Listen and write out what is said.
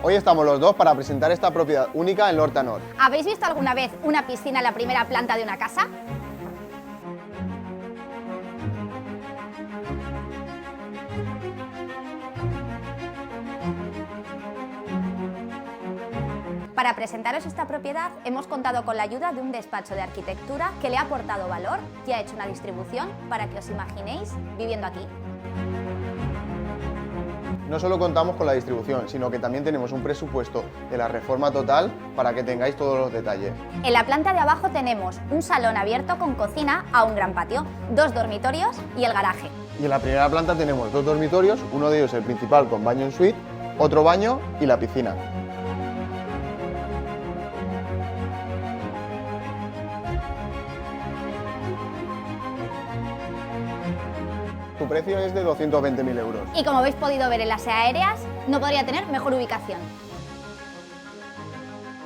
Hoy estamos los dos para presentar esta propiedad única en L'Horta Nord. ¿Habéis visto alguna vez una piscina en la primera planta de una casa? Para presentaros esta propiedad hemos contado con la ayuda de un despacho de arquitectura que le ha aportado valor y ha hecho una distribución para que os imaginéis viviendo aquí. No solo contamos con la distribución, sino que también tenemos un presupuesto de la reforma total para que tengáis todos los detalles. En la planta de abajo tenemos un salón abierto con cocina a un gran patio, 2 dormitorios y el garaje. Y en la primera planta tenemos 2 dormitorios, uno de ellos el principal con baño en suite, otro baño y la piscina. Su precio es de 220.000 euros. Y como habéis podido ver en las aéreas, no podría tener mejor ubicación.